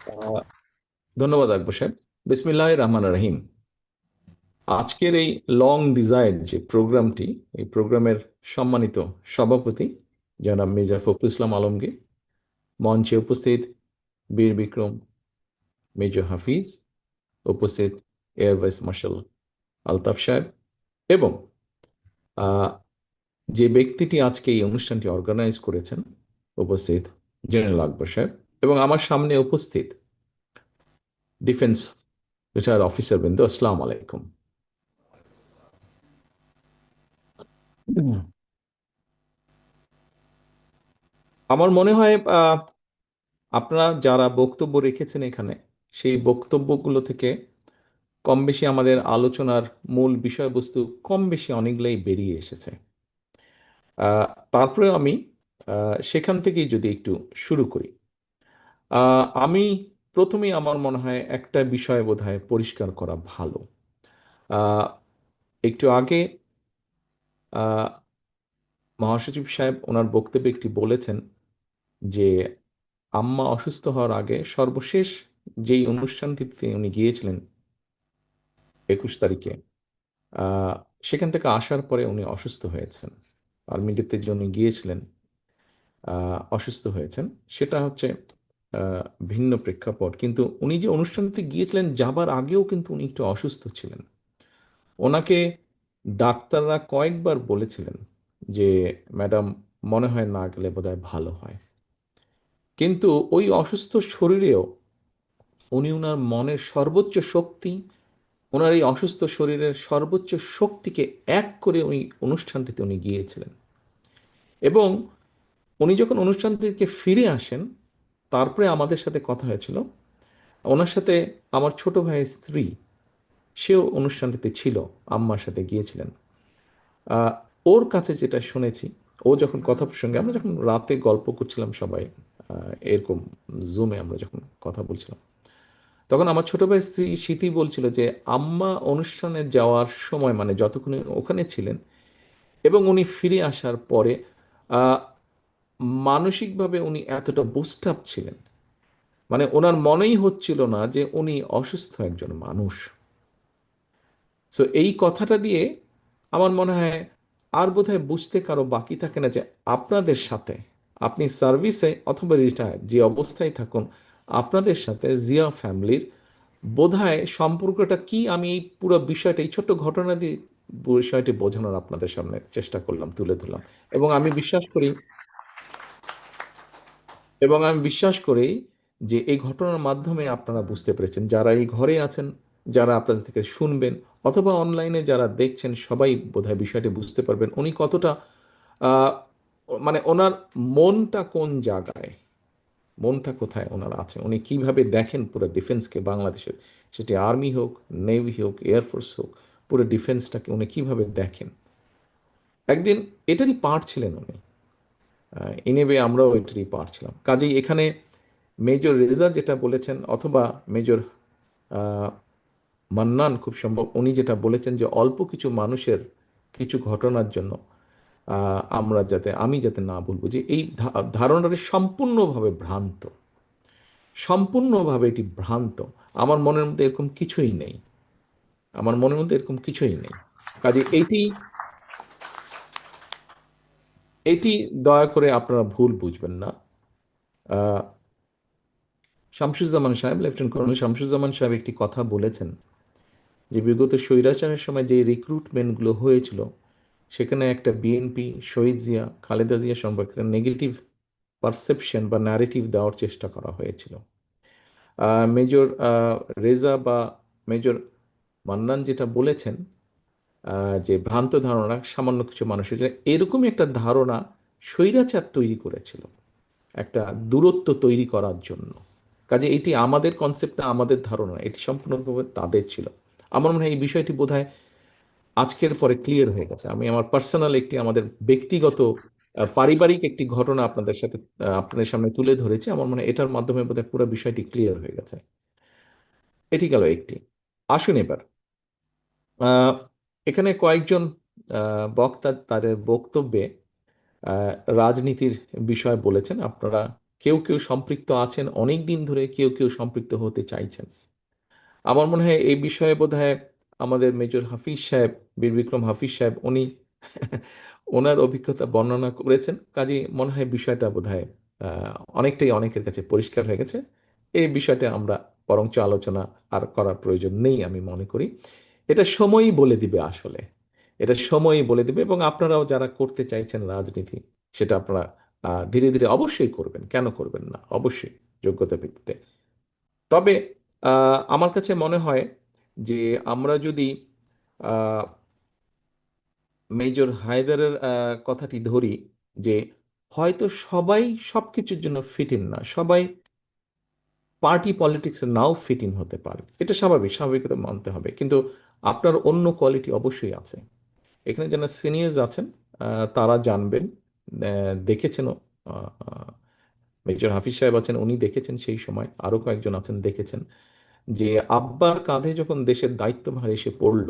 আহ, ধন্যবাদ আকবর সাহেব। বিসমিল্লাহির রহমানির রহিম। আজকের এই লং ডিজায়ার্ড যে প্রোগ্রামটি, এই প্রোগ্রামের সম্মানিত সভাপতি জনাব মির্জা ফখরুল ইসলাম আলমগীর, মঞ্চে উপস্থিত বীর বিক্রম মেজর হাফিজ, উপস্থিত এয়ার ভাইস মার্শাল আলতাফ সাহেব, এবং আহ, যে ব্যক্তিটি আজকে এই অনুষ্ঠানটি অর্গানাইজ করেছেন, উপস্থিত জেনারেল আকবর সাহেব, এবং আমার সামনে উপস্থিত ডিফেন্স রিটায়ার্ড অফিসার বৃন্দ, আসসালামু আলাইকুম। আমার মনে হয় আপনারা যারা বক্তব্য রেখেছেন এখানে, সেই বক্তব্যগুলো থেকে কম বেশি আমাদের আলোচনার মূল বিষয়বস্তু কম বেশি অনেকগুলাই বেরিয়ে এসেছে। আহ, তারপরে আমি সেখান থেকেই যদি একটু শুরু করি। আমি প্রথমেই আমার মনে হয় একটা বিষয় বোধহয় পরিষ্কার করা ভালো। আহ, একটু আগে আহ, মহাসচিব সাহেব ওনার বক্তব্যে একটি বলেছেন যে আম্মা অসুস্থ হওয়ার আগে সর্বশেষ যেই অনুষ্ঠানটিতে উনি গিয়েছিলেন 21 তারিখে, আহ, সেখান থেকে আসার পরে উনি অসুস্থ হয়েছেন। আর্মিতে যে উনি গিয়েছিলেন, অসুস্থ হয়েছেন, সেটা হচ্ছে আহ, ভিন্ন প্রেক্ষাপট। কিন্তু উনি যে অনুষ্ঠানটি গিয়েছিলেন যাবার আগেও কিন্তু উনি একটু অসুস্থ ছিলেন। ওনাকে ডাক্তাররা কয়েকবার বলেছিলেন যে ম্যাডাম, মনে হয় না গেলে বোধহয় ভালো হয়। কিন্তু ওই অসুস্থ শরীরেও উনি ওনার মনের সর্বোচ্চ শক্তি, ওনার এই অসুস্থ শরীরের সর্বোচ্চ শক্তিকে এক করে ওই অনুষ্ঠানটিতে উনি গিয়েছিলেন। এবং উনি যখন অনুষ্ঠান থেকে ফিরে আসেন, তারপরে আমাদের সাথে কথা হয়েছিল। ওনার সাথে আমার ছোট ভাইয়ের স্ত্রী, সেও অনুষ্ঠানটিতে ছিল, আম্মার সাথে গিয়েছিলেন। আহ, ওর কাছে যেটা শুনেছি, ও যখন কথা প্রসঙ্গে আমরা যখন রাতে গল্প করছিলাম সবাই, এরকম জুমে আমরা যখন কথা বলছিলাম, তখন আমার ছোট ভাই স্ত্রী স্মৃতি বলছিল যে আম্মা অনুষ্ঠানে যাওয়ার সময়, মানে যতক্ষণ উনি ওখানে ছিলেন এবং উনি ফিরে আসার পরে, আহ, মানসিকভাবে উনি এতটা বুস্ট আপ ছিলেন, মানে ওনার মনেই হচ্ছিল না যে উনি অসুস্থ একজন মানুষ। সো এই কথাটা দিয়ে আমার মনে হয় আর বোধহয় বুঝতে কারো বাকি থাকে না যে আপনাদের সাথে, আপনি সার্ভিসে অথবা রিটায়ার যে অবস্থায় থাকুন, আপনাদের সাথে জিয়া ফ্যামিলির বোধহয় সম্পর্কটা কি। আমি এই পুরো বিষয়টা, এই ছোট্ট ঘটনা দিয়ে বিষয়টি বোঝানোর আপনাদের সামনে চেষ্টা করলাম, তুলে ধরলাম। এবং আমি বিশ্বাস করি এবং আমি বিশ্বাস করি যে এই ঘটনার মাধ্যমে আপনারা বুঝতে পেরেছেন, যারা এই ঘরে আছেন, যারা আপনাদের থেকে শুনবেন, অথবা অনলাইনে যারা দেখছেন, সবাই বোধহয় বিষয়টি বুঝতে পারবেন উনি কতটা আহ, মানে ওনার মনটা কোন জায়গায়, মনটা কোথায় ওনার আছে, উনি কিভাবে দেখেন পুরো ডিফেন্সকে, বাংলাদেশের, সেটি আর্মি হোক, নেভি হোক, এয়ারফোর্স হোক, পুরো ডিফেন্সটাকে উনি কিভাবে দেখেন। একদিন এটারই পার্ট ছিলেন উনি। ইনেবে আমরাও এটারই পার্ট ছিলাম। কাজেই এখানে মেজর রেজা যেটা বলেছেন, অথবা মেজর আহ, মান্নান খুব সম্ভব, উনি যেটা বলেছেন যে অল্প কিছু মানুষের কিছু ঘটনার জন্য আমি যাতে না বলবো, যে এই ধারণাটি সম্পূর্ণভাবে ভ্রান্ত, সম্পূর্ণভাবে এটি ভ্রান্ত। আমার মনের মধ্যে এরকম কিছুই নেই, আমার মনের মধ্যে এরকম কিছুই নেই। কাজে এইটি এইটি দয়া করে আপনারা ভুল বুঝবেন না। আহ, শামসুজ্জামান সাহেব, লেফটেন্যান্ট কর্নেল শামসুজ্জামান সাহেব একটি কথা বলেছেন যে বিগত স্বৈরাচারের সময় যে রিক্রুটমেন্টগুলো হয়েছিল, সেখানে একটা বিএনপি, শহীদ জিয়া, খালেদা জিয়া সম্পর্কে নেগেটিভ পারসেপশন বা ন্যারেটিভ দেওয়ার চেষ্টা করা হয়েছিল। মেজর রেজা বা মেজর মান্নান যেটা বলেছেন, যে ভ্রান্ত ধারণা সামান্য কিছু মানুষের, যে এরকমই একটা ধারণা স্বৈরাচার তৈরি করেছিল একটা দূরত্ব তৈরি করার জন্য। কাজে এটি আমাদের কনসেপ্ট না, আমাদের ধারণা, এটি সম্পূর্ণভাবে তাদের ছিল। আমার মনে হয় এই বিষয়টি বোধহয় আজকের পরে ক্লিয়ার হয়ে গেছে। আমি আমার পার্সোনাল একটি, আমাদের ব্যক্তিগত পারিবারিক একটি ঘটনা আপনাদের সাথে, আপনাদের সামনে তুলে ধরেছি। আমার মনে হয় এটার মাধ্যমে বোধহয় পুরো বিষয়টি ক্লিয়ার হয়ে গেছে। এটি গেল একটি। আসুন এবার আহ, এখানে কয়েকজন বক্তা তাদের বক্তব্যে আহ, রাজনীতির বিষয় বলেছেন। আপনারা কেউ কেউ সম্পৃক্ত আছেন অনেক দিন ধরে, কেউ কেউ সম্পৃক্ত হতে চাইছেন। আমার মনে হয় এই বিষয়ে বোধহয় আমাদের মেজর হাফিজ সাহেব, বীর বিক্রম হাফিজ সাহেব, উনি ওনার অভিজ্ঞতা বর্ণনা করেছেন। কাজে মনে হয় বিষয়টা বোধহয় অনেকটাই অনেকের কাছে পরিষ্কার হয়ে গেছে। এই বিষয়টা আমরা বরঞ্চ আলোচনা আর করার প্রয়োজন নেই আমি মনে করি। এটা সময়ই বলে দিবে আসলে, এটা সময়ই বলে দিবে। এবং আপনারাও যারা করতে চাইছেন রাজনীতি, সেটা আপনারা ধীরে ধীরে অবশ্যই করবেন, কেন করবেন না, অবশ্যই যোগ্যতা ভিত্তিতে। তবে আমার কাছে মনে হয় যে আমরা যদি আহ, মেজর হায়দারের কথাটি ধরি, যে হয়তো সবাই সবকিছুর জন্য ফিট ইন না, সবাই পার্টি পলিটিক্সে নাও ফিট ইন হতে পারে, এটা স্বাভাবিক, স্বাভাবিকতা মানতে হবে। কিন্তু আপনার অন্য কোয়ালিটি অবশ্যই আছে। এখানে যারা সিনিয়র্স আছেন তারা জানবেন, দেখেছেনও। মেজর হাফিজ সাহেব আছেন, উনি দেখেছেন সেই সময়, আরো কয়েকজন আছেন দেখেছেন, যে আব্বার কাঁধে যখন দেশের দায়িত্বভার এসে পড়ল,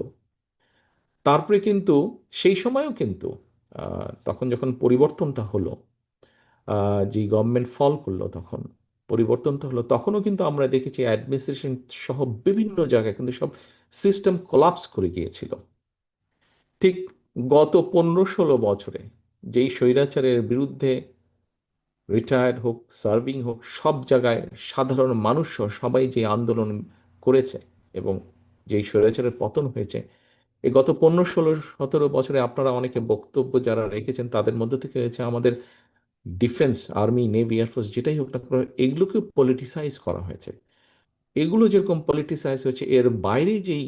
তারপরে কিন্তু সেই সময়ও কিন্তু তখন যখন পরিবর্তনটা হলো, যে গভর্নমেন্ট ফল করলো, তখন পরিবর্তনটা হলো, তখনও কিন্তু আমরা দেখেছি অ্যাডমিনিস্ট্রেশন সহ বিভিন্ন জায়গায় কিন্তু সব সিস্টেম কোলাপস করে গিয়েছিল। ঠিক গত 15-16 বছরে যেই স্বৈরাচারের বিরুদ্ধে রিটায়ার্ড হোক, সার্ভিং হোক, সব জায়গায় সাধারণ মানুষ সহ সবাই যে আন্দোলন করেছে এবং যেই স্বৈরাচারের পতন হয়েছে, এই গত 15-16-17 বছরে আপনারা অনেকে বক্তব্য যারা রেখেছেন, তাদের মধ্যে থেকে হয়েছে আমাদের ডিফেন্স, আর্মি, নেভি, এয়ারফোর্স, যেটাই হোক না কেন, এগুলোকে পলিটিসাইজ করা হয়েছে। এগুলো যেরকম পলিটিসাইজ হয়েছে, এর বাইরে যেই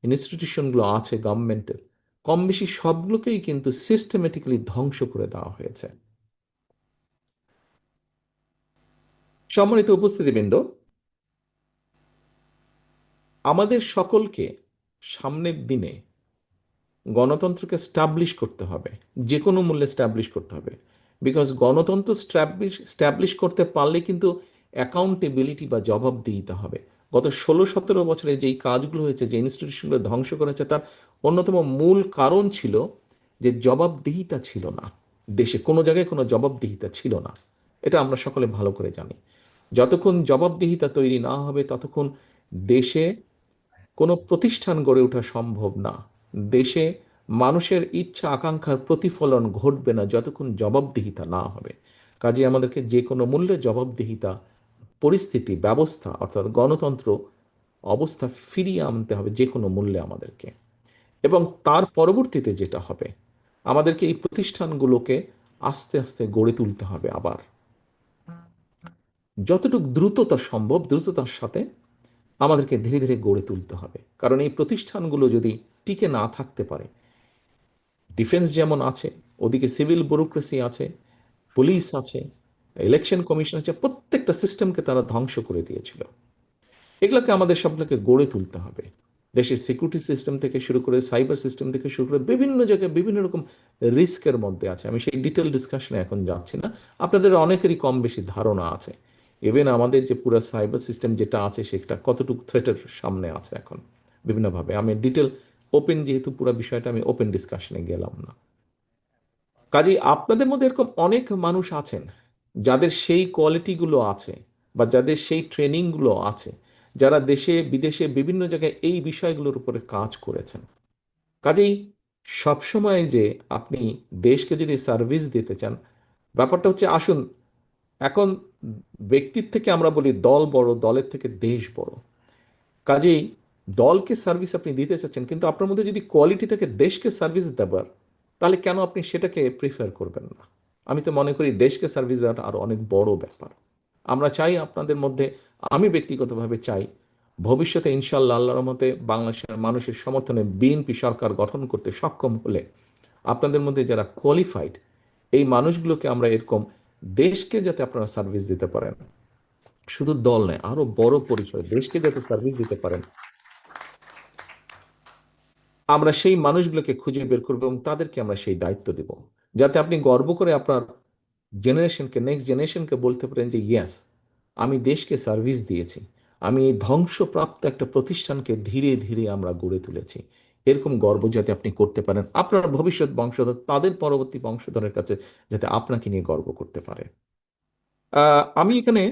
ইনস্টিটিউশনগুলো আছে গভর্নমেন্টের, কম বেশি সবগুলোকেই কিন্তু সিস্টেমেটিক্যালি ধ্বংস করে দেওয়া হয়েছে। সম্মানিত উপস্থিতিবৃন্দ, আমাদের সকলকে সামনের দিনে গণতন্ত্রকে স্টাবলিশ করতে হবে, যে কোনো মূল্যে স্টাবলিশ করতে হবে। বিকজ গণতন্ত্র স্টাবলিশ করতে পারলে কিন্তু অ্যাকাউন্টেবিলিটি বা জবাবদিহিতা হবে। গত 16-17 বছরে যেই কাজগুলো হয়েছে, যে ইনস্টিটিউশনগুলো ধ্বংস করা হয়েছে, তার অন্যতম মূল কারণ ছিল যে জবাবদিহিতা ছিল না। দেশে কোনো জায়গায় কোনো জবাবদিহিতা ছিল না, এটা আমরা সকলে ভালো করে জানি। যতক্ষণ জবাবদিহিতা তৈরি না হবে, ততক্ষণ দেশে কোনো প্রতিষ্ঠান গড়ে ওঠা সম্ভব না। দেশে মানুষের ইচ্ছা আকাঙ্ক্ষার প্রতিফলন ঘটবে না যতক্ষণ জবাবদিহিতা না হবে। কাজে আমাদেরকে যে কোনো মূল্যে জবাবদিহিতা, পরিস্থিতি, ব্যবস্থা অর্থাৎ গণতন্ত্র অবস্থা ফিরিয়ে আনতে হবে যে কোনো মূল্যে আমাদেরকে। এবং তার পরবর্তীতে যেটা হবে, আমাদেরকে এই প্রতিষ্ঠানগুলোকে আস্তে আস্তে গড়ে তুলতে হবে আবার, যতটুকু দ্রুততা সম্ভব দ্রুততার সাথে আমাদেরকে ধীরে ধীরে গড়ে তুলতে হবে। কারণ এই প্রতিষ্ঠানগুলো যদি টিকে না থাকতে পারে, ডিফেন্স যেমন আছে, ওদিকে সিভিল ব্যুরোক্রেসি আছে, পুলিশ আছে, ইলেকশন কমিশন আছে, প্রত্যেকটা সিস্টেমকে তারা ধ্বংস করে দিয়েছিল। এগুলোকে আমাদের সবগুলোকে গড়ে তুলতে হবে। দেশের সিকিউরিটি সিস্টেম থেকে শুরু করে, সাইবার সিস্টেম থেকে শুরু করে, বিভিন্ন জায়গায় বিভিন্ন রকম রিস্কের মধ্যে আছে। আমি সেই ডিটেল ডিসকাশনে এখন যাচ্ছি না, আপনাদের অনেকেরই কম বেশি ধারণা আছে। ইভেন আমাদের যে পুরো সাইবার সিস্টেম যেটা আছে, সেটা কতটুকু থ্রেটের সামনে আছে এখন বিভিন্নভাবে। আমি ডিটেল ওপেন, যেহেতু পুরো বিষয়টা আমি ওপেন ডিসকাশনে গেলাম না। কাজেই আপনাদের মধ্যে এরকম অনেক মানুষ আছেন যাদের সেই কোয়ালিটিগুলো আছে, বা যাদের সেই ট্রেনিংগুলো আছে, যারা দেশে বিদেশে বিভিন্ন জায়গায় এই বিষয়গুলোর উপরে কাজ করেছেন। কাজেই সবসময় যে আপনি দেশকে যদি সার্ভিস দিতে চান, ব্যাপারটা হচ্ছে, আসুন এখন ব্যক্তির থেকে আমরা বলি দল বড়, দলের থেকে দেশ বড়। কাজেই দলকে সার্ভিস আপনি দিতে চাচ্ছেন, কিন্তু আপনার মধ্যে যদি কোয়ালিটি থাকে দেশকে সার্ভিস দেবার, তাহলে কেন আপনি সেটাকে প্রিফার করবেন না? আমি তো মনে করি দেশকে সার্ভিস দেওয়াটা আরো অনেক বড় ব্যাপার। আমরা চাই আপনাদের মধ্যে, আমি ব্যক্তিগতভাবে চাই, ভবিষ্যতে ইনশাল্লাহ আল্লাহর রহমতে বাংলাদেশের মানুষের সমর্থনে বিএনপি সরকার গঠন করতে সক্ষম হলে, আপনাদের মধ্যে যারা কোয়ালিফাইড, এই মানুষগুলোকে আমরা এরকম দেশকে যাতে আপনারা সার্ভিস দিতে পারেন, শুধু দল নয়, আরো বড় পরিসরে দেশকে যাতে সার্ভিস দিতে পারেন, আমরা সেই মানুষগুলোকে খুঁজে বের করবো এবং তাদেরকে আমরা সেই দায়িত্ব দেব, যাতে আপনি গর্ব করে আপনার জেনারেশনকে, নেক্সট জেনারেশনকে বলতে পারেন যে ইয়েস, আমি দেশকে সার্ভিস দিয়েছি, আমি এই ধ্বংসপ্রাপ্ত একটা প্রতিষ্ঠানকে ধীরে ধীরে আমরা গড়ে তুলেছি। এরকম গর্ব যাতে আপনি করতে পারেন, আপনার ভবিষ্যৎ বংশধর, তাদের পরবর্তী বংশধরের কাছে যাতে আপনাকে নিয়ে গর্ব করতে পারে। আমি এখানে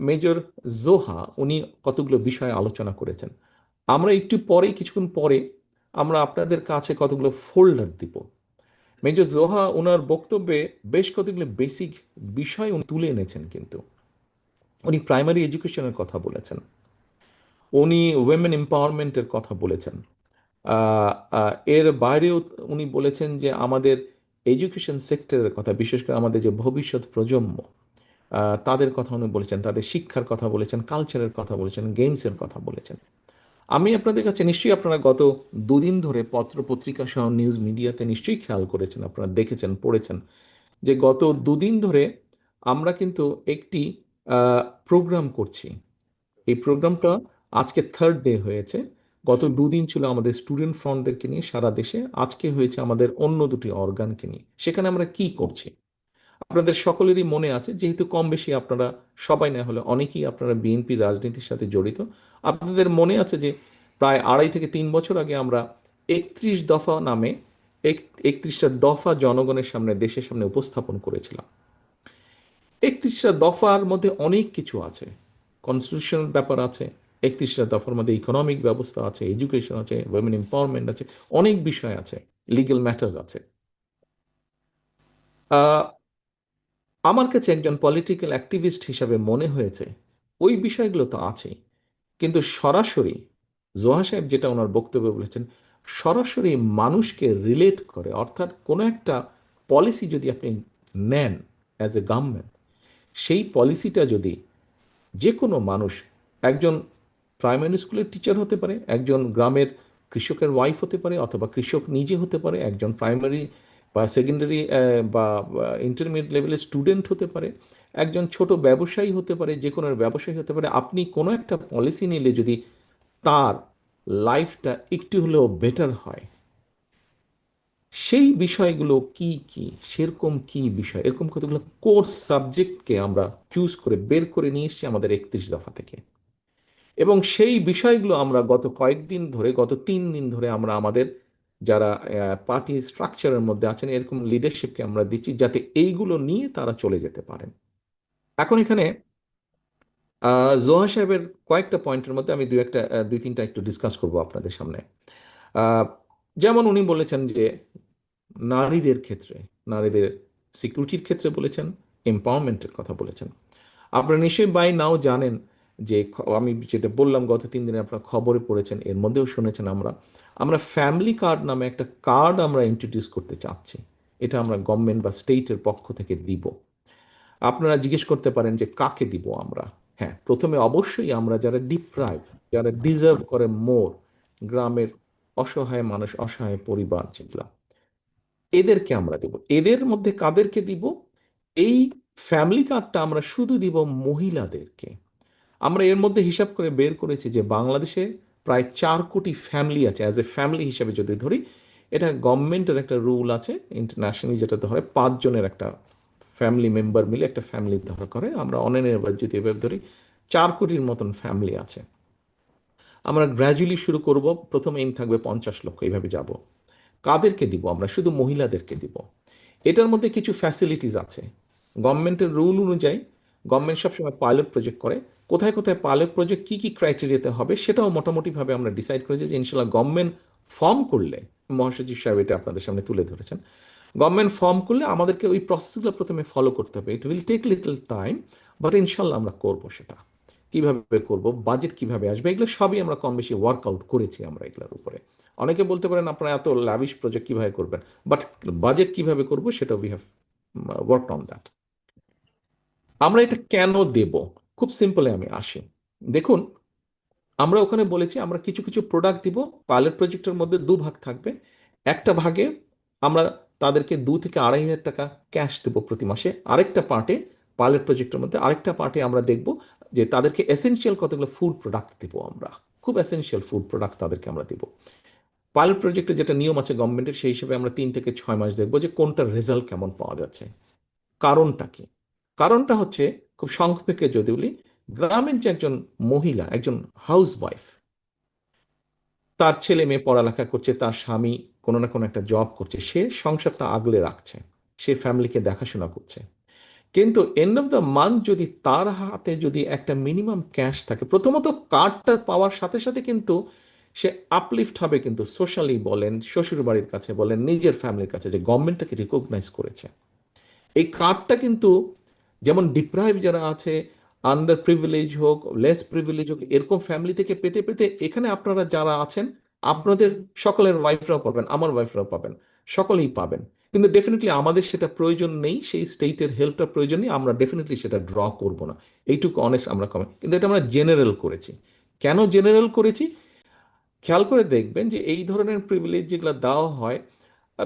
মেজর জোহা উনি কতগুলো বিষয়ে আলোচনা করেছেন। আমরা একটু পরে, কিছুক্ষণ পরে আমরা আপনাদের কাছে কতগুলো ফোল্ডার দিব। মেজর জোহা ওনার বক্তব্যে বেশ কতগুলো বেসিক বিষয় উনি তুলে এনেছেন। কিন্তু উনি প্রাইমারি এডুকেশনের কথা বলেছেন, উনি উইমেন এম্পাওয়ারমেন্টের কথা বলেছেন। এর বাইরেও উনি বলেছেন যে আমাদের এডুকেশন সেক্টরের কথা, বিশেষ করে আমাদের যে ভবিষ্যৎ প্রজন্ম, তাদের কথা উনি বলেছেন, তাদের শিক্ষার কথা বলেছেন, কালচারের কথা বলেছেন, গেমসের কথা বলেছেন। আমি আপনাদের কাছে নিশ্চয়ই, আপনারা গত দুদিন ধরে পত্র পত্রিকা সহ নিউজ মিডিয়াতে নিশ্চয়ই খেয়াল করেছেন, আপনারা দেখেছেন, পড়েছেন যে গত দুদিন ধরে আমরা কিন্তু একটি প্রোগ্রাম করছি। এই প্রোগ্রামটা আজকে থার্ড ডে হয়েছে। গত দুদিন ছিল আমাদের স্টুডেন্ট ফ্রন্টদেরকে নিয়ে সারা দেশে, আজকে হয়েছে আমাদের অন্য দুটি অর্গানকে নিয়ে। সেখানে আমরা কি করছি আপনাদের সকলেরই মনে আছে, যেহেতু কম বেশি আপনারা সবাই না হলে অনেকেই আপনারা বিএনপি রাজনীতির সাথে জড়িত। আপনাদের মনে আছে যে প্রায় 2.5 থেকে 3 বছর আগে আমরা 31 দফা নামে 31টা দফা জনগণের সামনে, দেশের সামনে উপস্থাপন করেছিলাম। 31টা দফার মধ্যে অনেক কিছু আছে, কনস্টিটিউশনাল ব্যাপার আছে, 31টা দফার মধ্যে ইকোনমিক ব্যবস্থা আছে, এডুকেশন আছে, উইমেন এম্পাওয়ারমেন্ট আছে, অনেক বিষয় আছে, লিগ্যাল ম্যাটার্স আছে। আহ, আমার কাছে একজন পলিটিক্যাল অ্যাক্টিভিস্ট হিসাবে মনে হয়েছে ওই বিষয়গুলো তো আছেই, কিন্তু সরাসরি জোহা সাহেব যেটা ওনার বক্তব্যে বলেছেন, সরাসরি মানুষকে রিলেট করে, অর্থাৎ কোনো একটা পলিসি যদি আপনি নেন অ্যাজ এ গভর্নমেন্ট, সেই পলিসিটা যদি যে কোনো মানুষ, একজন প্রাইমারি স্কুলের টিচার হতে পারে, একজন গ্রামের কৃষকের ওয়াইফ হতে পারে, অথবা কৃষক নিজে হতে পারে, একজন প্রাইমারি বা সেকেন্ডারি বা ইন্টারমিডিয়েট লেভেলের স্টুডেন্ট হতে পারে, একজন ছোট ব্যবসায়ী হতে পারে, যে কোনো ব্যবসায়ী হতে পারে। আপনি কোনো একটা পলিসি নিলে যদি তার লাইফটা একটু হলেও বেটার হয়, সেই বিষয়গুলো কি কি, সেরকম কি বিষয়, এরকম কতগুলো কোর্স সাবজেক্টকে আমরা চুজ করে বের করে নিয়ে এসেছি আমাদের 31 দফা থেকে। এবং সেই বিষয়গুলো আমরা গত কয়েকদিন ধরে, গত 3 দিন ধরে আমরা আমাদের যারা পার্টি স্ট্রাকচারের মধ্যে আছেন এরকম লিডারশিপকে আমরা দিচ্ছি, যাতে এইগুলো নিয়ে তারা চলে যেতে পারেন। এখন এখানে জোহা সাহেবের কয়েকটা পয়েন্টের মধ্যে আমি দুই তিনটা একটু ডিসকাস করব আপনাদের সামনে। আহ, যেমন উনি বলেছেন যে নারীদের ক্ষেত্রে, নারীদের সিকিউরিটির ক্ষেত্রে বলেছেন, এম্পাওয়ারমেন্টের কথা বলেছেন। আপনারা নিশ্চয়ই বাই নাও জানেন যে আমি যেটা বললাম গত 3 দিনে আপনারা খবরে পড়েছেন, এর মধ্যেও শুনেছেন, আমরা আমরা ফ্যামিলি কার্ড নামে একটা কার্ড আমরা ইন্ট্রোডিউস করতে চাচ্ছি। এটা আমরা গভর্নমেন্ট বা স্টেটের পক্ষ থেকে দিব। আপনারা জিজ্ঞেস করতে পারেন যে কাকে দিব আমরা। হ্যাঁ, প্রথমে অবশ্যই আমরা যারা ডিপ্রাইভ, যারা ডিজার্ভ করে মোর, গ্রামের অসহায় মানুষ, অসহায় পরিবার যেগুলা, এদেরকে আমরা দেব। এদের মধ্যে কাদেরকে দিব? এই ফ্যামিলি কার্ডটা আমরা শুধু দিব মহিলাদেরকে। আমরা এর মধ্যে হিসাব করে বের করেছি যে বাংলাদেশে প্রায় 4 কোটি ফ্যামিলি আছে। অ্যাজ এ ফ্যামিলি হিসাবে যদি ধরি, এটা গভর্নমেন্টের একটা রুল আছে ইন্টারন্যাশনালি, যেটা ধরে 5 জনের একটা ফ্যামিলি মেম্বার মিলে একটা ফ্যামিলি ধরা করে। আমরা অনলাইনে এবার যদি এভাবে ধরি, 4 কোটির মতন ফ্যামিলি আছে। আমরা গ্র্যাজুয়ালি শুরু করব, প্রথম এইম থাকবে 50 লক্ষ, এইভাবে যাব। কাদেরকে দিব? আমরা শুধু মহিলাদেরকে দিব। এটার মধ্যে কিছু ফ্যাসিলিটিস আছে। গভর্নমেন্টের রুল অনুযায়ী গভর্নমেন্ট সবসময় পাইলট প্রজেক্ট করে। কোথায় কোথায় পাইলট প্রজেক্ট কী কী ক্রাইটেরিয়াতে হবে সেটাও মোটামুটিভাবে আমরা ডিসাইড করেছি, যে ইনশাল্লাহ গভর্নমেন্ট ফর্ম করলে, মহাসচিব সাহেব এটা আপনাদের সামনে তুলে ধরেছেন, গভর্নমেন্ট ফর্ম করলে আমাদেরকে ওই প্রসেসগুলো প্রথমে ফলো করতে হবে। It will take little time, but ইনশাল্লাহ আমরা করবো সেটা। কিভাবে করব, বাজেট কিভাবে আসবে, এগুলো সবই আমরা কম বেশি ওয়ার্কআউট করেছি আমরা এগুলোর উপরে। অনেকে বলতে পারেন আপনারা এত ল্যাভিশ প্রজেক্ট কিভাবে করবেন, বাট বাজেট কিভাবে করব সেটা we have worked on that. আমরা এটা কেন দেব? খুব সিম্পলে আমি আসি। দেখুন, আমরা ওখানে বলেছি আমরা কিছু কিছু প্রোডাক্ট দিব। পাইলট প্রজেক্টের মধ্যে 2 ভাগ থাকবে। একটা ভাগে আমরা তাদেরকে 2 থেকে 2.5 হাজার টাকা ক্যাশ দেবো প্রতি মাসে। আরেকটা পার্টে, পাইলট প্রজেক্টের মধ্যে আরেকটা পার্টে আমরা দেখব যে তাদেরকে এসেনশিয়াল কতগুলো ফুড প্রোডাক্ট দিব আমরা। খুব এসেনশিয়াল ফুড প্রোডাক্ট তাদেরকে আমরা দিব। পাইলট প্রজেক্টে যেটা নিয়ম আছে গভর্নমেন্টের, সেই হিসেবে আমরা 3 থেকে 6 মাস দেখবো যে কোনটার রেজাল্ট কেমন পাওয়া যাচ্ছে। কারণটা কি? কারণটা হচ্ছে, খুব সংক্ষেপে যদি বলি, গ্রামের যে একজন মহিলা, একজন হাউস ওয়াইফ, তার ছেলে মেয়ে পড়ালেখা করছে, তার স্বামী কোনো না কোনো একটা জব করছে, সে সংসারটা আগলে রাখছে, সে ফ্যামিলিকে দেখাশোনা করছে। কিন্তু এন্ড অফ দ্য মান্থ যদি তার হাতে যদি একটা মিনিমাম ক্যাশ থাকে, প্রথমত কার্ডটা পাওয়ার সাথে সাথে কিন্তু সে আপলিফট হবে, কিন্তু সোশ্যালি বলেন, শ্বশুর বাড়ির কাছে বলেন, নিজের ফ্যামিলির কাছে, যে গভর্নমেন্ট তাকে রিকগনাইজ করেছে। এই কার্ডটা কিন্তু যেমন ডিপ্রাইভ যারা আছে, আন্ডার প্রিভিলেজ হোক, লেস প্রিভিলেজ হোক, এরকম ফ্যামিলি থেকে পেতে পেতে এখানে আপনারা যারা আছেন, আপনাদের সকলের ওয়াইফরাও পাবেন, আমার ওয়াইফরাও পাবেন, সকলেই পাবেন। কিন্তু ডেফিনেটলি আমাদের সেটা প্রয়োজন নেই, সেই স্টেটের হেল্পটা প্রয়োজন নেই, আমরা ডেফিনেটলি সেটা ড্র করব না, এইটুকু অনেস্ট আমরা কমে। কিন্তু এটা আমরা জেনারেল করেছি। কেন জেনারেল করেছি? খেয়াল করে দেখবেন যে এই ধরনের প্রিভিলেজ যেগুলো দেওয়া হয়,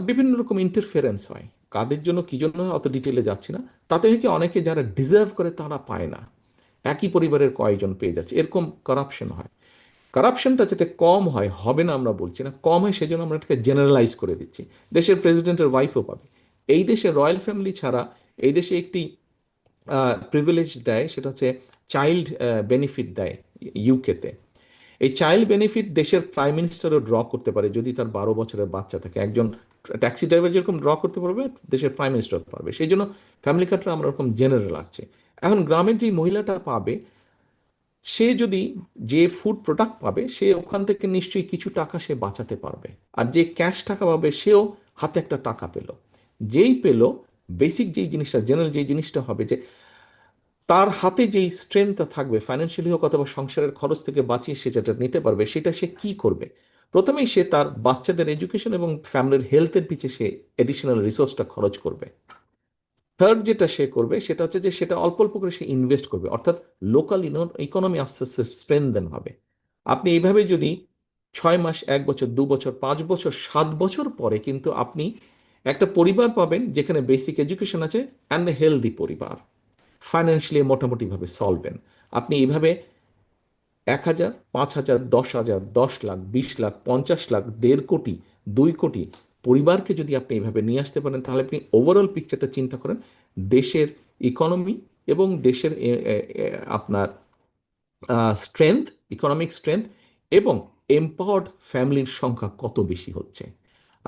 বিভিন্ন রকম ইন্টারফেরেন্স হয়, কাদের জন্য কি জন্য হয় অত ডিটেলে যাচ্ছি না। তাতে হয় কি, অনেকে যারা ডিজার্ভ করে তারা পায় না, একই পরিবারের কয়েকজন পেয়ে যাচ্ছে, এরকম কারাপশন হয়। কারাপশনটা যাতে কম হয়, হবে না আমরা বলছি না, কম হয় সেজন্য আমরা এটাকে জেনারেলাইজ করে দিচ্ছি। দেশের প্রেসিডেন্টের ওয়াইফও পাবে। এই দেশে রয়্যাল ফ্যামিলি ছাড়া এই দেশে একটি প্রিভিলেজ দেয়, সেটা হচ্ছে চাইল্ড বেনিফিট দেয় ইউকেতে। এই চাইল্ড বেনিফিট দেশের প্রাইম মিনিস্টারও ড্র করতে পারে যদি তার 12 বছরের বাচ্চা থাকে। একজন ট্যাক্সি ড্রাইভার যেরকম ড্র করতে পারবে, দেশের প্রাইম মিনিস্টার পারবে। সেই জন্য ফ্যামিলি কার্ডটা আমরা ওরকম জেনারেল আছে। এখন গ্রামের যে মহিলাটা পাবে, সে যদি যে ফুড প্রোডাক্ট পাবে, সে ওখান থেকে নিশ্চয়ই কিছু টাকা সে বাঁচাতে পারবে। আর যে ক্যাশ টাকা পাবে, সেও হাতে একটা টাকা পেল। যেই পেল, বেসিক যেই জিনিসটা, জেনারেল যেই জিনিসটা হবে, যে তার হাতে যেই স্ট্রেংথটা থাকবে, ফাইন্যান্সিয়ালি হোক অথবা সংসারের খরচ থেকে বাঁচিয়ে সে যেটা নিতে পারবে, সেটা সে কি করবে? প্রথমেই সে তার বাচ্চাদের এডুকেশন এবং ফ্যামিলির হেলথের পিছিয়ে সে এডিশনাল রিসোর্সটা খরচ করবে। থার্ড যেটা সে করবে সেটা হচ্ছে যে সেটা অল্প অল্প করে সে ইনভেস্ট করবে, অর্থাৎ লোকাল ইকোনমি আস্তে আস্তে স্ট্রেনদেন হবে। আপনি এইভাবে যদি 6 মাস, 1 বছর, 2 বছর, 5 বছর, 7 বছর পরে কিন্তু আপনি একটা পরিবার পাবেন যেখানে বেসিক এডুকেশন আছে অ্যান্ড হেলদি পরিবার, ফাইন্যান্সিয়ালি মোটামুটিভাবে সলভেন। আপনি এইভাবে 1,000, 5,000, 10,000, 10 লাখ, 20 লাখ, 50 লাখ, 1.5 কোটি, 2 কোটি পরিবারকে যদি আপনি এইভাবে নিয়ে আসতে পারেন, তাহলে আপনি ওভারঅল পিকচারটা চিন্তা করেন, দেশের ইকোনমি এবং দেশের আপনার স্ট্রেংথ, ইকোনমিক স্ট্রেংথ এবং এম্পাওয়ার্ড ফ্যামিলির সংখ্যা কত বেশি হচ্ছে।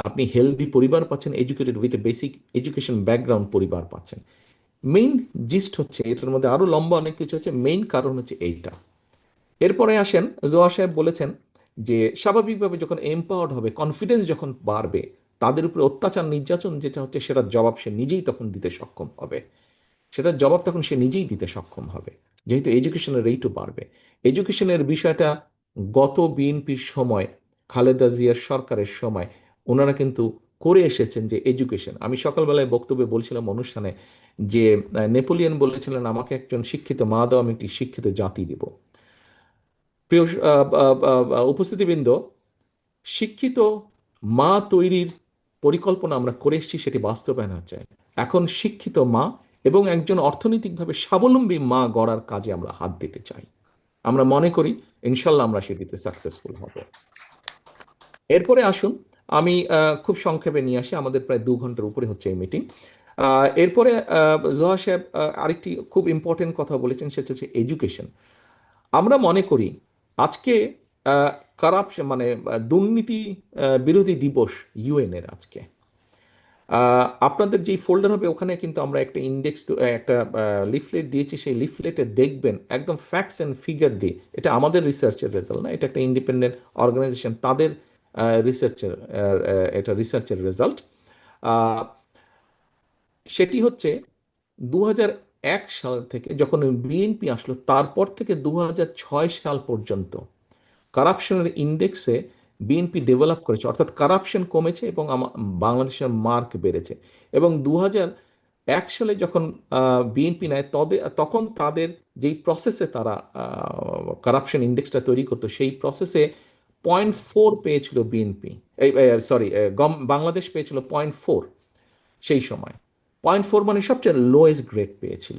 আপনি হেলদি পরিবার পাচ্ছেন, educated with a basic education background পরিবার পাচ্ছেন। মেইন জিস্ট হচ্ছে, এটার মধ্যে আরো লম্বা অনেক কিছু আছে, মেইন কারণ হচ্ছে এইটা। এরপরে আসেন, জোয়া সাহেব বলেছেন যে স্বাভাবিকভাবে যখন এম্পাওয়ার্ড হবে, কনফিডেন্স যখন বাড়বে, তাদের উপরে অত্যাচার নির্যাতন যেটা হচ্ছে সেটার জবাব সে নিজেই তখন দিতে সক্ষম হবে। সেটার জবাব তখন সে নিজেই দিতে সক্ষম হবে, যেহেতু এডুকেশনের রেটও বাড়বে। এডুকেশনের বিষয়টা গত বিএনপির সময়, খালেদা জিয়ার সরকারের সময় ওনারা কিন্তু করে এসেছেন যে এডুকেশন। আমি সকালবেলায় বক্তব্যে বলছিলাম অনুষ্ঠানে যে নেপোলিয়ন বলেছিলেন, আমাকে একজন শিক্ষিত মা দাও, আমি একটি শিক্ষিত জাতি দেব। প্রিয় উপস্থিতিবৃন্দ, শিক্ষিত মা তৈরির পরিকল্পনা আমরা করে এসেছি, সেটি বাস্তবায়ন হচ্ছে। এখন শিক্ষিত মা এবং একজন অর্থনৈতিকভাবে স্বাবলম্বী মা গড়ার কাজে আমরা হাত দিতে চাই। আমরা মনে করি ইনশাল্লাহ আমরা সেটিতে সাকসেসফুল হব। এরপরে আসুন, আমি খুব সংক্ষেপে নিয়ে আসি, আমাদের প্রায় 2 ঘন্টার উপরে হচ্ছে এই মিটিং। এরপরে জোহা সাহেব আরেকটি খুব ইম্পর্টেন্ট কথা বলেছেন, সেটা হচ্ছে এডুকেশন। আমরা মনে করি আজকে কারাপশন মানে দুর্নীতি বিরোধী দিবস ইউএন এর আজকে। আপনাদের যেই ফোল্ডার হবে ওখানে কিন্তু আমরা একটা ইন্ডেক্স, একটা লিফলেট দিয়েছি। সেই লিফলেটে দেখবেন একদম ফ্যাক্টস অ্যান্ড ফিগার দিয়ে, এটা আমাদের রিসার্চের রেজাল্ট না, এটা একটা ইন্ডিপেন্ডেন্ট অর্গানাইজেশন, তাদের রিসার্চের, এটা রিসার্চের রেজাল্ট। সেটি হচ্ছে 2001 সাল থেকে যখন বিএনপি আসলো, তারপর থেকে 2006 সাল পর্যন্ত কারাপশনের ইন্ডেক্সে বিএনপি ডেভেলপ করেছে, অর্থাৎ কারাপশন কমেছে এবং বাংলাদেশের মার্ক বেড়েছে। এবং 2001 সালে যখন বিএনপি নেয়, তখন তাদের যেই প্রসেসে তারা কারাপশন ইন্ডেক্সটা তৈরি করতো, সেই প্রসেসে 0.4 পেয়েছিল বিএনপি, এই সরি, বাংলাদেশ পেয়েছিল 0.4 সেই সময়। 0.4 মানে সবচেয়ে লোয়েস্ট গ্রেড পেয়েছিল।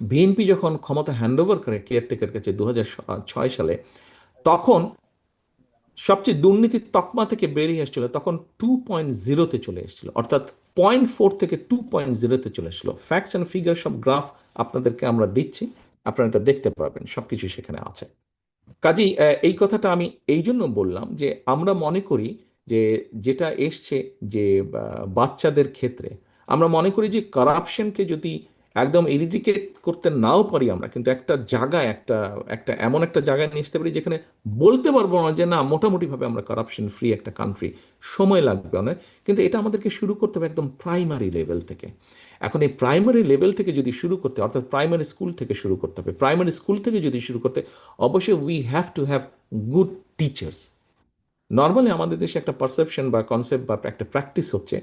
বিএনপি যখন ক্ষমতা হ্যান্ডওভার করে কেয়ারটেকার কাছে 2006 সালে, তখন সবচেয়ে দুর্নীতির তকমা থেকে বেরিয়ে এসেছিল, তখন 2.0-তে চলে এসেছিল, অর্থাৎ 0.4 থেকে 2.0-তে চলে এসেছিল। ফ্যাক্টস অ্যান্ড ফিগার সব গ্রাফ আপনাদেরকে আমরা দিচ্ছি, আপনারা এটা দেখতে পারবেন, সবকিছু সেখানে আছে। কাজেই এই কথাটা আমি এই জন্য বললাম যে আমরা মনে করি যে যেটা এসছে যে বাচ্চাদের ক্ষেত্রে, আমরা মনে করি যে কারাপশনকে যদি একদম এরিডিকেট করতে নাও পারি আমরা, কিন্তু একটা জায়গায় একটা একটা এমন একটা জায়গায় নিয়ে আসতে পারি যেখানে বলতে পারবো না যে না মোটামুটিভাবে আমরা কারাপশন ফ্রি একটা কান্ট্রি। সময় লাগবে অনেক, কিন্তু এটা আমাদেরকে শুরু করতে হবে একদম প্রাইমারি লেভেল থেকে। এখন এই প্রাইমারি লেভেল থেকে যদি শুরু করতে, অর্থাৎ প্রাইমারি স্কুল থেকে শুরু করতে হবে, প্রাইমারি স্কুল থেকে যদি শুরু করতে, অবশ্যই we have to have good teachers. Normally আমাদের দেশে একটা পারসেপশন বা কনসেপ্ট বা একটা প্র্যাকটিস হচ্ছে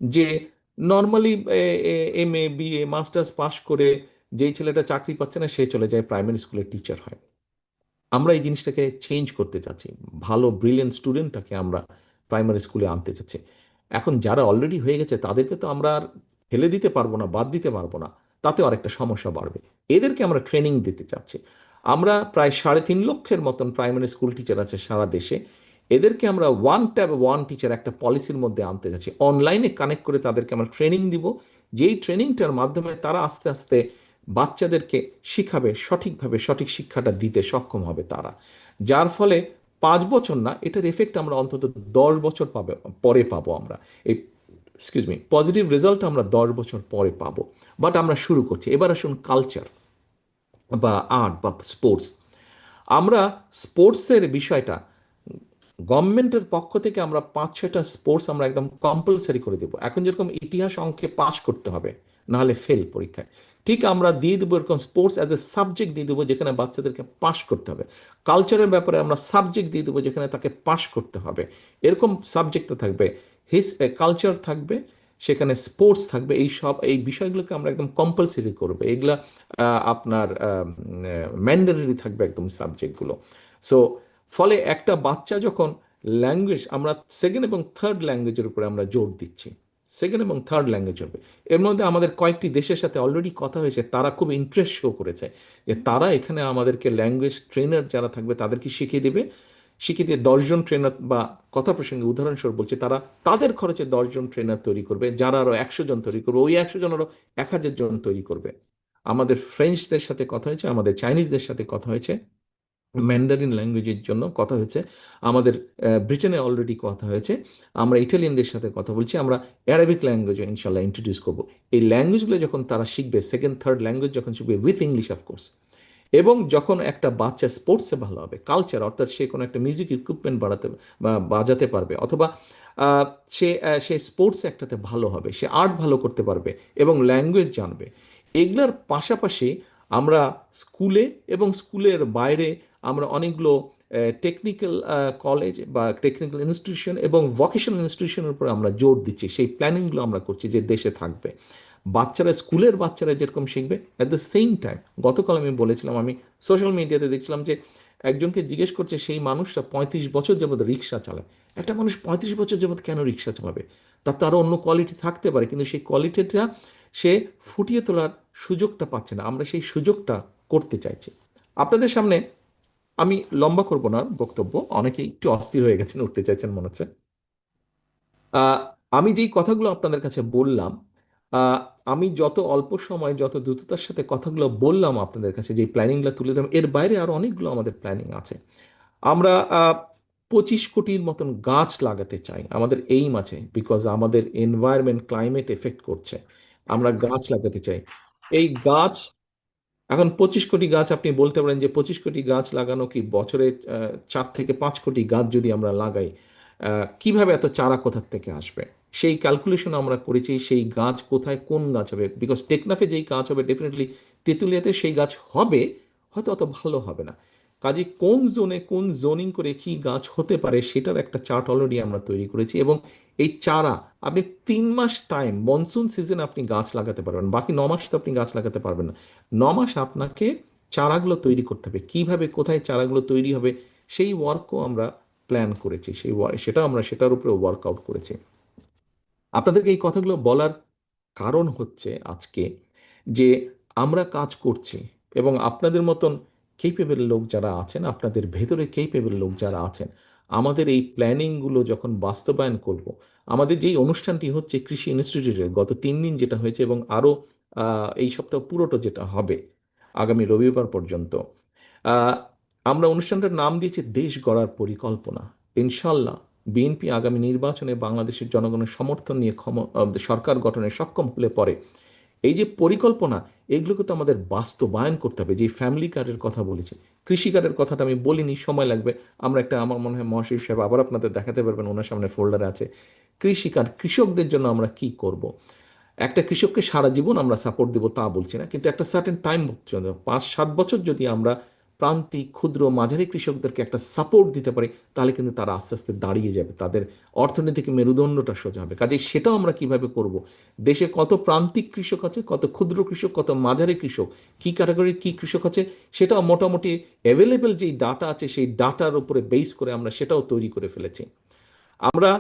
যে নর্মালি এমএ বিএ মাস্টার্স পাশ করে যেই ছেলেটা চাকরি পাচ্ছে না সে চলে যায় প্রাইমারি স্কুলের টিচার হয়। আমরা এই জিনিসটাকে চেঞ্জ করতে চাচ্ছি, ভালো ব্রিলিয়েন্ট স্টুডেন্টটাকে আমরা প্রাইমারি স্কুলে আনতে চাচ্ছি। এখন যারা অলরেডি হয়ে গেছে তাদেরকে তো আমরা আর ফেলে দিতে পারবো না, বাদ দিতে পারবো না, তাতে আরেকটা সমস্যা বাড়বে। এদেরকে আমরা ট্রেনিং দিতে চাচ্ছি। আমরা প্রায় 3.5 লক্ষের মতন প্রাইমারি স্কুল টিচার আছে সারা দেশে। এদেরকে আমরা ওয়ান ট্যাব ওয়ান টিচার একটা পলিসির মধ্যে আনতে চাচ্ছি, অনলাইনে কানেক্ট করে তাদেরকে আমরা ট্রেনিং দিব। যেই ট্রেনিংটার মাধ্যমে তারা আস্তে আস্তে বাচ্চাদেরকে শিখাবে, সঠিকভাবে সঠিক শিক্ষাটা দিতে সক্ষম হবে তারা। যার ফলে 5 বছর না, এটার এফেক্ট আমরা অন্তত 10 বছর পরে পাবো আমরা। এই এক্সকিউজ মি, পজিটিভ রেজাল্ট আমরা 10 বছর পরে পাবো। বাট আমরা শুরু করছি। এবার আসুন কালচার বা আর্ট বা স্পোর্টস। আমরা স্পোর্টসের বিষয়টা গভর্নমেন্টের পক্ষ থেকে আমরা 5-6টা স্পোর্টস আমরা একদম কম্পালসারি করে দেবো। এখন যেরকম ইতিহাস অঙ্কে পাশ করতে হবে, নাহলে ফেল পরীক্ষায়, ঠিক আমরা দিয়ে দেবো এরকম স্পোর্টস অ্যাজ এ সাবজেক্ট দিয়ে দেবো যেখানে বাচ্চাদেরকে পাশ করতে হবে। কালচারের ব্যাপারে আমরা সাবজেক্ট দিয়ে দেবো যেখানে তাকে পাশ করতে হবে। এরকম সাবজেক্টটা থাকবে, কালচার থাকবে, সেখানে স্পোর্টস থাকবে। এই বিষয়গুলোকে আমরা একদম কম্পালসারি করবো। এগুলা আপনার ম্যান্ডেটরি থাকবে একদম সাবজেক্টগুলো। সো ফলে একটা বাচ্চা যখন ল্যাঙ্গুয়েজ, আমরা সেকেন্ড এবং থার্ড ল্যাঙ্গুয়েজের উপরে আমরা জোর দিচ্ছি, সেকেন্ড এবং থার্ড ল্যাঙ্গুয়েজ হবে। এর মধ্যে আমাদের কয়েকটি দেশের সাথে অলরেডি কথা হয়েছে, তারা খুব ইন্টারেস্ট শো করেছে যে তারা এখানে আমাদেরকে ল্যাঙ্গুয়েজ ট্রেনার যারা থাকবে তাদেরকে শিখিয়ে দেবে। শিখিয়ে দিয়ে 10 জন ট্রেনার, বা কথা প্রসঙ্গে উদাহরণস্বরূপ বলছে, তারা তাদের খরচে 10 জন ট্রেনার তৈরি করবে, যারা আরো 100 জন তৈরি করবে, ওই 100 জন আরো 1000 জন তৈরি করবে। আমাদের ফ্রেঞ্চদের সাথে কথা হয়েছে, আমাদের চাইনিজদের সাথে কথা হয়েছে, ম্যান্ডারিন ল্যাঙ্গুয়েজের জন্য কথা হয়েছে, আমাদের ব্রিটেনে অলরেডি কথা হয়েছে, আমরা ইটালিয়ানদের সাথে কথা বলছি, আমরা অ্যারাবিক ল্যাঙ্গুয়েজও ইনশাল্লাহ ইন্ট্রোডিউস করবো। এই ল্যাঙ্গুয়েজগুলো যখন তারা শিখবে, সেকেন্ড থার্ড ল্যাঙ্গুয়েজ যখন শিখবে উইথ ইংলিশ অফকোর্স, এবং যখন একটা বাচ্চা স্পোর্টসে ভালো হবে, কালচার অর্থাৎ সে কোনো একটা মিউজিক ইকুইপমেন্ট বাড়াতে বা বাজাতে পারবে, অথবা আহ, সে স্পোর্টস একটাতে ভালো হবে, সে আর্ট ভালো করতে পারবে এবং ল্যাঙ্গুয়েজ জানবে। এগুলার পাশাপাশি আমরা স্কুলে এবং স্কুলের বাইরে আমরা অনেকগুলো টেকনিক্যাল কলেজ বা টেকনিক্যাল ইনস্টিটিউশন এবং ভোকেশনাল ইনস্টিটিউশনের উপর আমরা জোর দিচ্ছি। সেই প্ল্যানিংগুলো আমরা করছি যে দেশে থাকবে। বাচ্চারা, স্কুলের বাচ্চারা যেরকম শিখবে, অ্যাট দ্য সেম টাইম গতকাল আমি বলেছিলাম, আমি সোশ্যাল মিডিয়াতে দেখছিলাম যে একজনকে জিজ্ঞেস করছে সেই মানুষটা 35 বছর যাবত রিক্সা চালায়। একটা মানুষ 35 বছর যাবত কেন রিক্সা চালাবে? তার তো আরও অন্য কোয়ালিটি থাকতে পারে, কিন্তু সেই কোয়ালিটিটা সে ফুটিয়ে তোলার সুযোগটা পাচ্ছে না। আমরা সেই সুযোগটা করতে চাইছি। আপনাদের সামনে আমি লম্বা করব না বক্তব্য, অনেকে একটু অস্থির হয়ে গেছেন, উঠতে চাইছেন মনে হচ্ছে। আহ, আমি যেই কথাগুলো আপনাদের কাছে বললাম, আহ, আমি যত অল্প সময় যত দ্রুততার সাথে কথাগুলো বললাম আপনাদের কাছে, যে প্ল্যানিংগুলো তুলে দিলাম, এর বাইরে আরো অনেকগুলো আমাদের প্ল্যানিং আছে। আমরা 25 কোটির মতন গাছ লাগাতে চাই, আমাদের এইম আছে, বিকজ আমাদের এনভায়রনমেন্ট ক্লাইমেট এফেক্ট করছে। আমরা গাছ লাগাতে চাই। এই গাছ, এখন 25 কোটি গাছ, আপনি বলতে পারেন যে 25 কোটি গাছ লাগানো কি বছরে 4 থেকে 5 কোটি গাছ যদি আমরা লাগাই, কিভাবে এত চারা কোথা থেকে আসবে? সেই ক্যালকুলেশন আমরা করেছি, সেই গাছ কোথায় কোন গাছ হবে, বিকজ টেকনাফে যেই গাছ হবে ডেফিনেটলি তেঁতুলিয়াতে সেই গাছ হবে, হয়তো অত ভালো হবে না। কাজে কোন জোনে কোন জোনিং করে কি গাছ হতে পারে সেটার একটা চার্ট অলরেডি আমরা তৈরি করেছি। এবং এই চারা আপনি 3 মাস টাইম, মনসুন সিজন আপনি গাছ লাগাতে পারবেন, বাকি 9 মাস তো আপনি গাছ লাগাতে পারবেন না। 9 মাস আপনাকে চারাগুলো তৈরি করতে হবে। কিভাবে কোথায় চারাগুলো তৈরি হবে সেই ওয়ার্কও আমরা প্ল্যান করেছি, সেটা আমরা সেটার উপরে ওয়ার্কআউট করেছি। আপনাদেরকে এই কথাগুলো বলার কারণ হচ্ছে আজকে যে আমরা কাজ করছি, এবং আপনাদের মতন কেপেবল লোক যারা আছেন, আপনাদের ভেতরে কেপেবল লোক যারা আছেন, আমাদের এই প্ল্যানিংগুলো যখন বাস্তবায়ন করব, আমাদের যেই অনুষ্ঠানটি হচ্ছে কৃষি ইনস্টিটিউটের গত 3 দিন যেটা হয়েছে, এবং আরও এই সপ্তাহ পুরোটা যেটা হবে আগামী রবিবার পর্যন্ত, আহ, আমরা অনুষ্ঠানটার নাম দিয়েছি দেশ গড়ার পরিকল্পনা। ইনশাল্লাহ বিএনপি আগামী নির্বাচনে বাংলাদেশের জনগণের সমর্থন নিয়ে সরকার গঠনে সক্ষম হলে পরে এই যে পরিকল্পনা, এগুলোকে তো আমাদের বাস্তবায়ন করতে হবে। যে ফ্যামিলি কার্ডের কথা বলেছি, কৃষি কার্ডের কথাটা আমি বলিনি, সময় লাগবে। আমরা একটা, আমার মনে হয় মহাশয় সাহেব আবার আপনাদের দেখাতে পারবেন, ওনার সামনে ফোল্ডার আছে কৃষি কার্ড। কৃষকদের জন্য আমরা কি করব? একটা কৃষককে সারা জীবন আমরা সাপোর্ট দেবো তা বলছি না, কিন্তু একটা সার্টেন টাইম, 5-7 বছর যদি আমরা প্রান্তিক ক্ষুদ্র মাঝারি কৃষকদেরকে একটা সাপোর্ট দিতে পারি, তাহলে কিন্তু তারা আস্তে আস্তে দাঁড়িয়ে যাবে, তাদের অর্থনৈতিক মেরুদণ্ডটা সোজা হবে। কাজে সেটাও আমরা কিভাবে করব? দেশে কত প্রান্তিক কৃষক আছে, কত ক্ষুদ্র কৃষক, কত মাঝারি কৃষক, কি ক্যাটাগরির কি কৃষক আছে, সেটাও মোটামুটি অ্যাভেলেবেল যেই ডাটা আছে সেই ডাটার উপরে বেস করে আমরা সেটাও তৈরি করে ফেলেছি। আমরা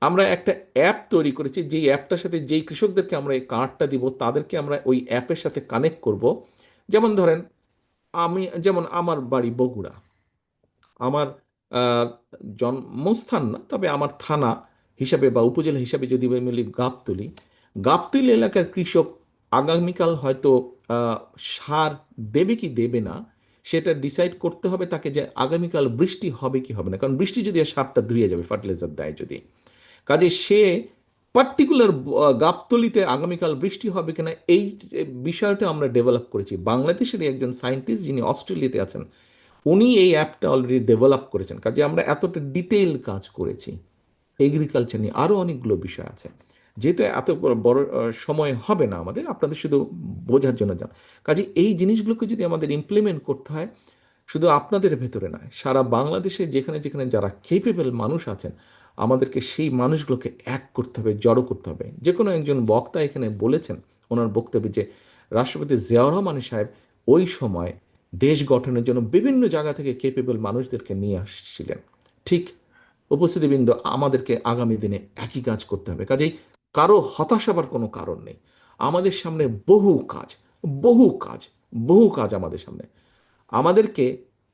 আমরা একটা অ্যাপ তৈরি করেছি, যেই অ্যাপটার সাথে যেই কৃষকদেরকে আমরা এই কার্ডটা দিব, তাদেরকে আমরা ওই অ্যাপের সাথে কানেক্ট করব। যেমন ধরেন, যেমন আমার বাড়ি বগুড়া, আমার আহ, জন্মস্থান না, তবে আমার থানা হিসাবে বা উপজেলা হিসাবে যদি আমি বলি গাবতলী, গাবতলী এলাকার কৃষক আগামীকাল হয়তো আহ, সার দেবে কি দেবে না, সেটা ডিসাইড করতে হবে তাকে, যে আগামীকাল বৃষ্টি হবে কি হবে না। কারণ বৃষ্টি যদি হয়, সারটা ধুয়ে যাবে, ফার্টিলাইজার দেয় যদি। কাজে সে পার্টিকুলার গাবতলীতে আগামীকাল বৃষ্টি হবে কিনা, এই বিষয়টা আমরা ডেভেলপ করেছি। বাংলাদেশের একজন সায়েন্টিস্ট যিনি অস্ট্রেলিয়াতে আছেন, উনি এই অ্যাপটা অলরেডি ডেভেলপ করেছেন। কাজে আমরা এতটা ডিটেইল কাজ করেছি। এগ্রিকালচার নিয়ে আরও অনেকগুলো বিষয় আছে। যেহেতু এত বড় সময় হবে না আমাদের, আপনাদের শুধু বোঝার জন্য যান। কাজে এই জিনিসগুলোকে যদি আমাদের ইমপ্লিমেন্ট করতে হয়, শুধু আপনাদের ভেতরে নয়, সারা বাংলাদেশে যেখানে যেখানে যারা কেপেবল মানুষ আছেন, আমাদেরকে সেই মানুষগুলোকে এক করতে হবে, জড়ো করতে হবে। যে কোনো একজন বক্তা এখানে বলেছেন ওনার বক্তব্যে যে রাষ্ট্রপতি জিয়াউর রহমান সাহেব ওই সময় দেশ গঠনের জন্য বিভিন্ন জায়গা থেকে কেপেবল মানুষদেরকে নিয়ে আসছিলেন। ঠিক উপস্থিতিবৃন্দ, আমাদেরকে আগামী দিনে একই কাজ করতে হবে। কাজেই কারো হতাশ হবার কোনো কারণ নেই। আমাদের সামনে বহু কাজ, বহু কাজ, বহু কাজ আমাদের সামনে। আমাদেরকে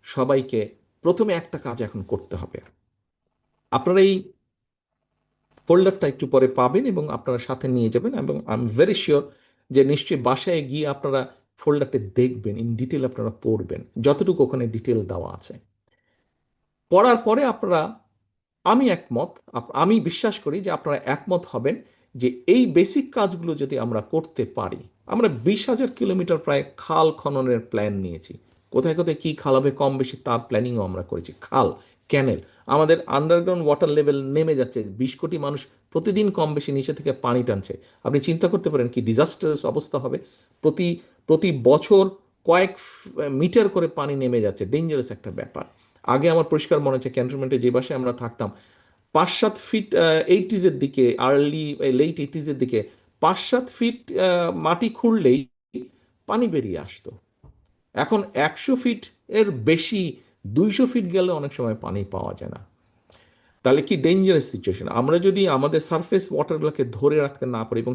সবাইকে প্রথমে একটা কাজ এখন করতে হবে। আপনারা এই ফোল্ডারটা একটু পরে পাবেন এবং আপনারা সাথে নিয়ে যাবেন, এবং আই এম ভেরি শিওর যে নিশ্চয়ই বাসায় গিয়ে আপনারা ফোল্ডারটা দেখবেন, ইন ডিটেল আপনারা পড়বেন যতটুকু ওখানে ডিটেল দেওয়া আছে। পড়ার পরে আপনারা, আমি একমত, আমি বিশ্বাস করি যে আপনারা একমত হবেন যে এই বেসিক কাজগুলো যদি আমরা করতে পারি। আমরা 20,000 কিলোমিটার প্রায় খাল খননের প্ল্যান নিয়েছি। কোথায় কোথায় কী খাল হবে কম বেশি তার প্ল্যানিংও আমরা করেছি। খাল, ক্যানেল, আমাদের আন্ডারগ্রাউন্ড ওয়াটার লেভেল নেমে যাচ্ছে। 20 কোটি মানুষ প্রতিদিন কম বেশি নিচে থেকে পানি টানছে। আপনি চিন্তা করতে পারেন কি ডিজাস্টার্স অবস্থা হবে। প্রতি প্রতি বছর কয়েক মিটার করে পানি নেমে যাচ্ছে, ডেঞ্জারাস একটা ব্যাপার। আগে আমার পরিষ্কার মনে আছে, ক্যান্টনমেন্টে যে বাসায় আমরা থাকতাম, 5-7 ফিট এইটিজের দিকে, আর্লি লেট এইটিজের দিকে 5-7 ফিট মাটি খুঁড়লেই পানি বেরিয়ে আসতো। এখন 100 ফিট এর বেশি, 200 ফিট গেলে অনেক সময় পানি পাওয়া যায় না। তাহলে কি ডেঞ্জারাস সিচুয়েশন। আমরা যদি আমাদের সারফেস ওয়াটারগুলোকে ধরে রাখতে না পারি, এবং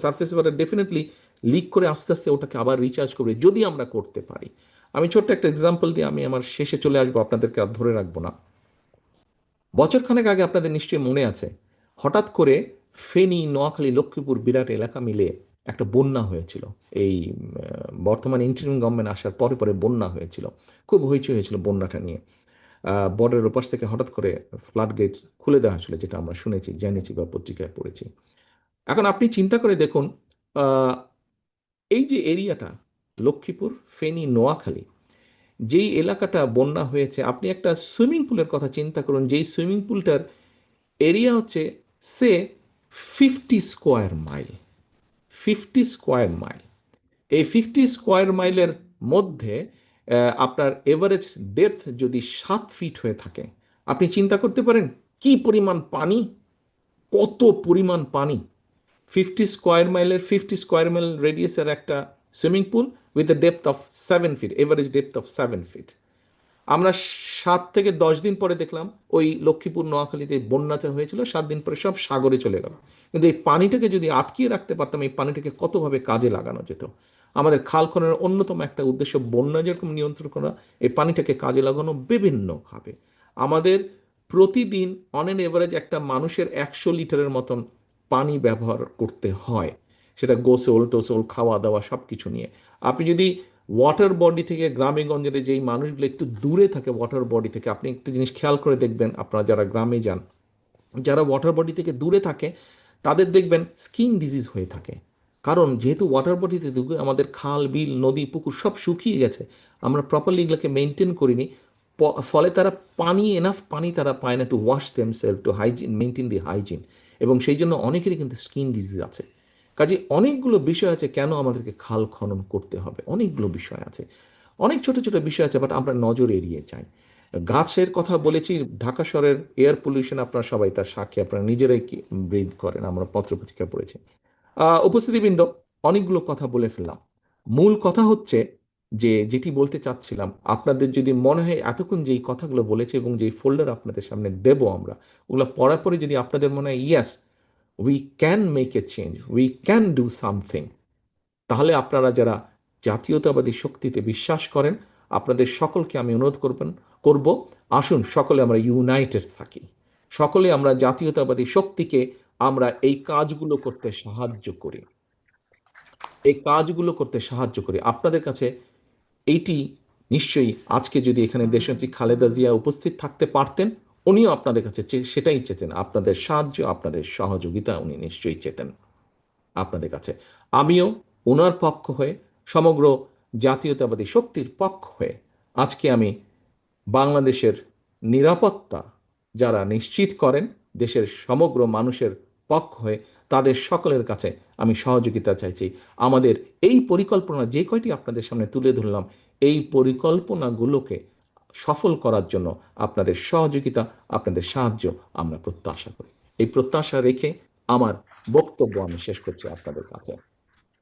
সারফেস ওয়াটার ডেফিনেটলি লিক করে আস্তে আস্তে ওটাকে আবার রিচার্জ করবে যদি আমরা করতে পারি। আমি ছোট্ট একটা এক্সাম্পল দিয়ে আমি আমার শেষে চলে আসবো, আপনাদেরকে আর ধরে রাখবো না। বছরখানেক আগে আপনাদের নিশ্চয়ই মনে আছে, হঠাৎ করে ফেনী, নোয়াখালী, লক্ষ্মীপুর বিরাট এলাকা মিলে একটা বন্যা হয়েছিল। এই বর্তমান ইন্টারিম গভর্নমেন্ট আসার পরে পরে বন্যা হয়েছিল। খুব হইচই হয়েছিল বন্যাটা নিয়ে। বর্ডারের ওপাশ থেকে হঠাৎ করে ফ্লাড গেট খুলে দেওয়া হয়েছিল, যেটা আমরা শুনেছি, জেনেছি বা পত্রিকায় পড়েছি। এখন আপনি চিন্তা করে দেখুন, আহ, এই যে এরিয়াটা লক্ষ্মীপুর, ফেনী, নোয়াখালী, যেই এলাকাটা বন্যা হয়েছে, আপনি একটা সুইমিং পুলের কথা চিন্তা করুন, যেই সুইমিং পুলটার এরিয়া হচ্ছে সে 50 স্কোয়ার মাইল। 50 square mile. এই 50 স্কোয়ার মাইলের মধ্যে আপনার এভারেজ ডেপথ যদি 7 ফিট হয়ে থাকে, আপনি চিন্তা করতে পারেন কি পরিমাণ পানি, কত পরিমাণ পানি। 50 স্কোয়ার মাইলের, 50 স্কোয়ার মাইল রেডিয়াসের একটা swimming pool with a depth of 7 feet, average depth of 7 feet. আমরা 7 থেকে 10 দিন পরে দেখলাম ওই লক্ষ্মীপুর নোয়াখালীতে বন্যাটা হয়েছিল, 7 দিন পরে সব সাগরে চলে গেল। কিন্তু এই পানিটাকে যদি আটকিয়ে রাখতে পারতাম, এই পানিটাকে কতভাবে কাজে লাগানো যেত। আমাদের খাল খননের অন্যতম একটা উদ্দেশ্য বন্যা যেরকম নিয়ন্ত্রণ করা, এই পানিটাকে কাজে লাগানো বিভিন্নভাবে। আমাদের প্রতিদিন অন এন এভারেজ একটা মানুষের 100 লিটারের মতন পানি ব্যবহার করতে হয়, সেটা গোসল টোসল, খাওয়া দাওয়া সব কিছু নিয়ে। আপনি যদি ওয়াটার বডি থেকে, গ্রামে গঞ্জে যেই মানুষগুলো একটু দূরে থাকে ওয়াটার বডি থেকে, আপনি একটু জিনিস খেয়াল করে দেখবেন, আপনারা যারা গ্রামে যান, যারা ওয়াটার বডি থেকে দূরে থাকে, তাদের দেখবেন স্কিন ডিজিজ হয়ে থাকে। কারণ যেহেতু ওয়াটার বডিতে আমাদের খাল বিল নদী পুকুর সব শুকিয়ে গেছে, আমরা প্রপারলি এগুলোকে মেনটেন করিনি, ফলে তারা পানি, এনাফ পানি তারা পায় না to wash themselves, to hygiene, maintain the hygiene, এবং সেই জন্য অনেকেরই কিন্তু স্কিন ডিজিজ আছে। কাজে অনেকগুলো বিষয় আছে কেন আমাদেরকে খাল খনন করতে হবে, অনেকগুলো বিষয় আছে, অনেক ছোট ছোট বিষয় আছে, বাট আমরা নজর এড়িয়ে যাই। গাছের কথা বলেছি, ঢাকা শহরের এয়ার পলিউশন আপনারা সবাই তার সাক্ষী, আপনারা নিজেরাই ব্রিথ করেন, আমরা পত্রপত্রিকা পড়েছি। উপস্থিতিবৃন্দ, অনেকগুলো কথা বলে ফেললাম। মূল কথা হচ্ছে যে যেটি বলতে চাচ্ছিলাম, আপনাদের যদি মনে হয় এতক্ষণ যেই কথাগুলো বলেছে এবং যেই ফোল্ডার আপনাদের সামনে দেব আমরা, ওগুলো পড়ার পরে যদি আপনাদের মনে হয় yes, we can make a change, we can do something, তাহলে আপনারা যারা জাতীয়তাবাদী শক্তিতে বিশ্বাস করেন, আপনাদের সকলকে আমি অনুরোধ করব, আসুন সকলে আমরা ইউনাইটেড থাকি, সকলে আমরা জাতীয়তাবাদী শক্তিকে আমরা এই কাজগুলো করতে সাহায্য করি, এই কাজগুলো করতে সাহায্য করি। আপনাদের কাছে এইটি নিশ্চয়ই, আজকে যদি এখানে দেশনেত্রী খালেদা জিয়া উপস্থিত থাকতে পারতেন, উনিও আপনাদের কাছে সেটাই চেতেন, আপনাদের সাহায্য, আপনাদের সহযোগিতা উনি নিশ্চয়ই চেতেন আপনাদের কাছে। আমিও ওনার পক্ষ হয়ে, সমগ্র জাতীয়তাবাদী শক্তির পক্ষ হয়ে, আজকে আমি বাংলাদেশের নিরাপত্তা যারা নিশ্চিত করেন, দেশের সমগ্র মানুষের পক্ষ হয়ে, তাদের সকলের কাছে আমি সহযোগিতা চাইছি। আমাদের এই পরিকল্পনা যে কয়টি আপনাদের সামনে তুলে ধরলাম, এই পরিকল্পনাগুলোকে সফল করার জন্য আপনাদের সহযোগিতা, আপনাদের সাহায্য আমরা প্রত্যাশা করি। এই প্রত্যাশা রেখে আমার বক্তব্য আমি শেষ করছি আপনাদের কাছে।